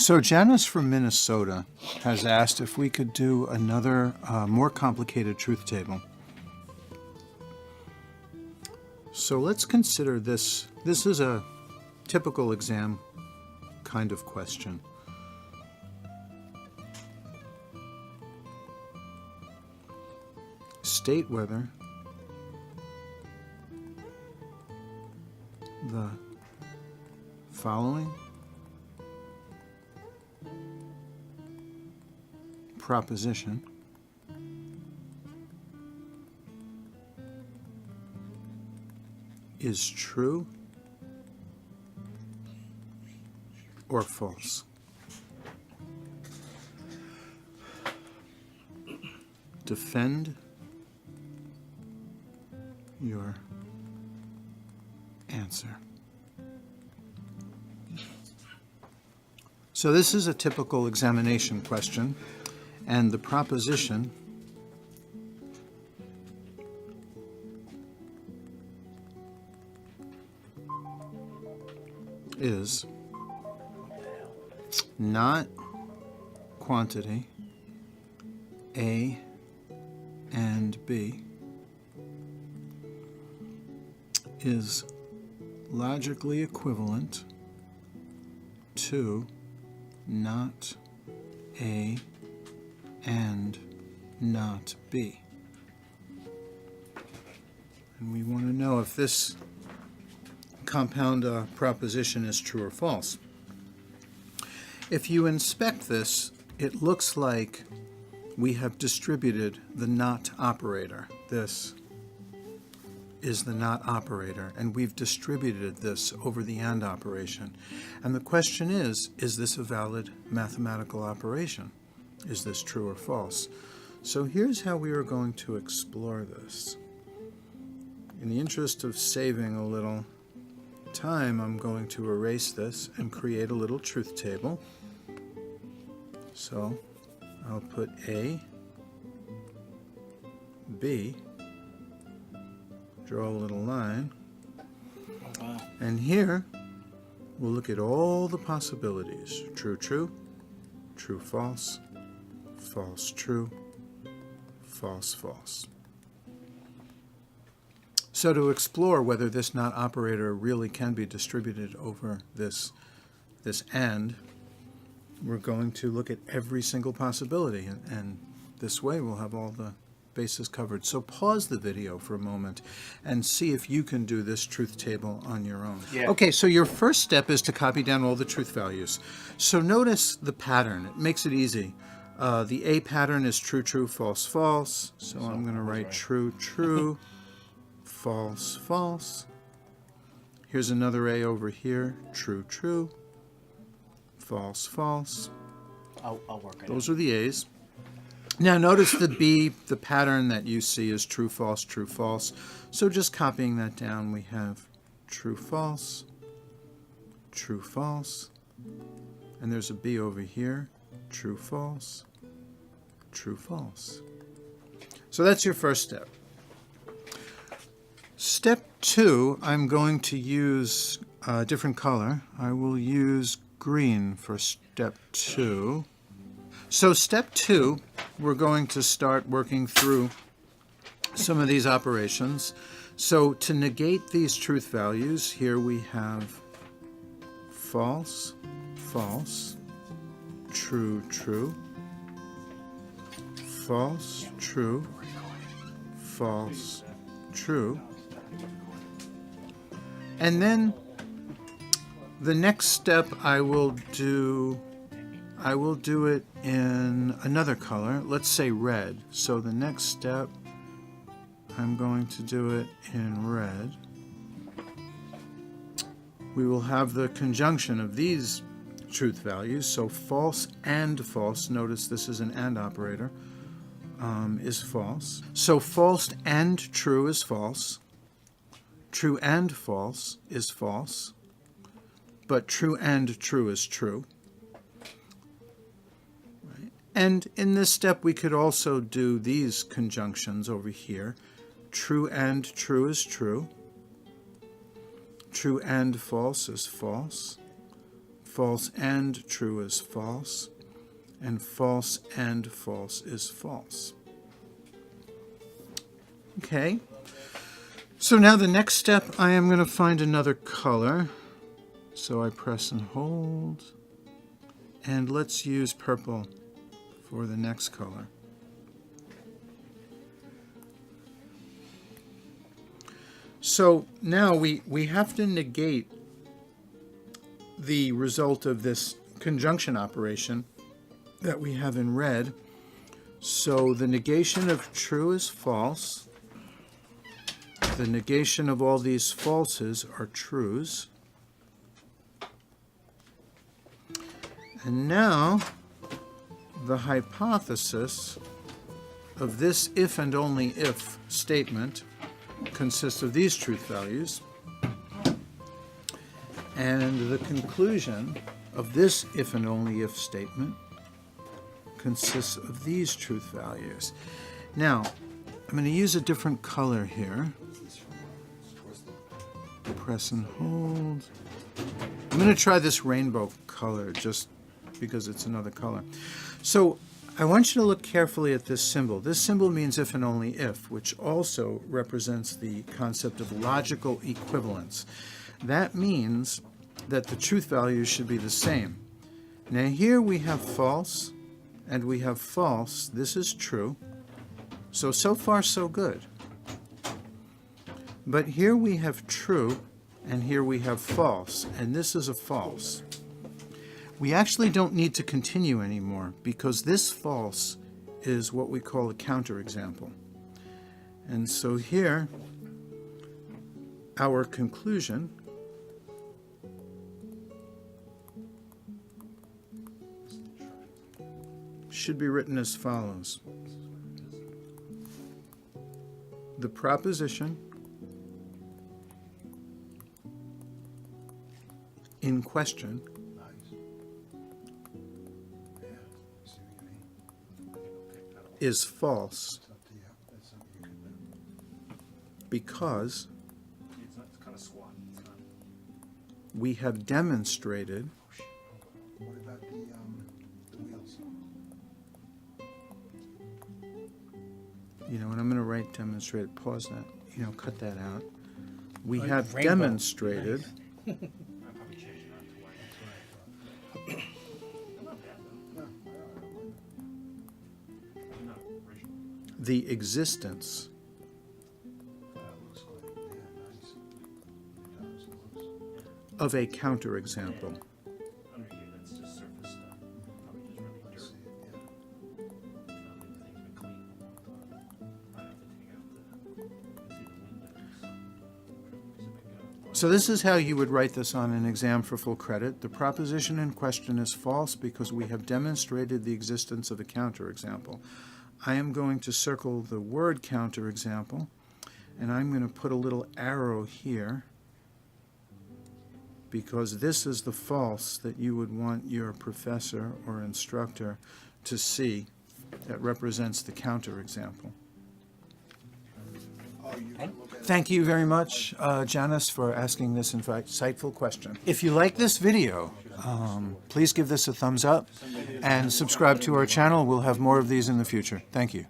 So Janice from Minnesota has asked if we could do another more complicated truth table. So let's consider this. This is a typical exam kind of question. State whether the following proposition is true or false. Defend your answer. So this is a typical examination question, and the proposition is not quantity A and B is logically equivalent to not A and not B. And we want to know if this compound proposition is true or false. If you inspect this, it looks like we have distributed the not operator. This is the not operator, and we've distributed this over the and operation. And the question is this a valid mathematical operation? Is this true or false? So here's how we are going to explore this. In the interest of saving a little time, I'm going to erase this and create a little truth table. So I'll put A, B, draw a little line, and here we'll look at all the possibilities. True, true, true, false, false, true, false, false. So to explore whether this not operator really can be distributed over this and, we're going to look at every single possibility, and this way we'll have all the bases covered. So pause the video for a moment and see if you can do this truth table on your own. Yeah. Okay, so your first step is to copy down all the truth values. So notice the pattern. It makes it easy. The A pattern is true, true, false, false. So I'm going to write true, true, false, false. Here's another A over here. True, true, false, false. I'll work it. Those are the A's. Now notice the B, the pattern that you see is true, false, true, false. So just copying that down, we have true, false, true, false. And there's a B over here, true, false, true, false. So that's your first step. Step 2, I'm going to use a different color. I will use green for step 2. So step 2, we're going to start working through some of these operations. So to negate these truth values, here we have false, false, true, true, false, true, false, true. And then the next step I will do it in another color, let's say red. So the next step, I'm going to do it in red. We will have the conjunction of these truth values, so false and false. Notice this is an and operator, is false. So false and true is false. True and false is false. But true and true is true. And in this step, we could also do these conjunctions over here. True and true is true. True and false is false. false and true is false, and false and false is false. Okay, so now the next step, I am going to find another color. So I press and hold, and let's use purple for the next color. So now we have to negate the result of this conjunction operation that we have in red. So the negation of true is false. The negation of all these falses are trues. And now the hypothesis of this if and only if statement consists of these truth values, and the conclusion of this if and only if statement consists of these truth values. Now, I'm going to use a different color here. Press and hold. I'm going to try this rainbow color just because it's another color. So I want you to look carefully at this symbol. This symbol means if and only if, which also represents the concept of logical equivalence. That means that the truth values should be the same. Now here we have false and we have false. This is true. So far so good. But here we have true and here we have false, and this is a false. We actually don't need to continue anymore because this false is what we call a counterexample. And so here, our conclusion should be written as follows. The proposition in question is false because we have demonstrated and I'm going to write demonstrated, pause that, cut that out. We have demonstrated the existence of a counterexample. So this is how you would write this on an exam for full credit. The proposition in question is false because we have demonstrated the existence of a counterexample. I am going to circle the word counterexample, and I'm going to put a little arrow here because this is the false that you would want your professor or instructor to see that represents the counterexample. Thank you very much, Janice, for asking this insightful question. If you like this video, please give this a thumbs up and subscribe to our channel. We'll have more of these in the future. Thank you.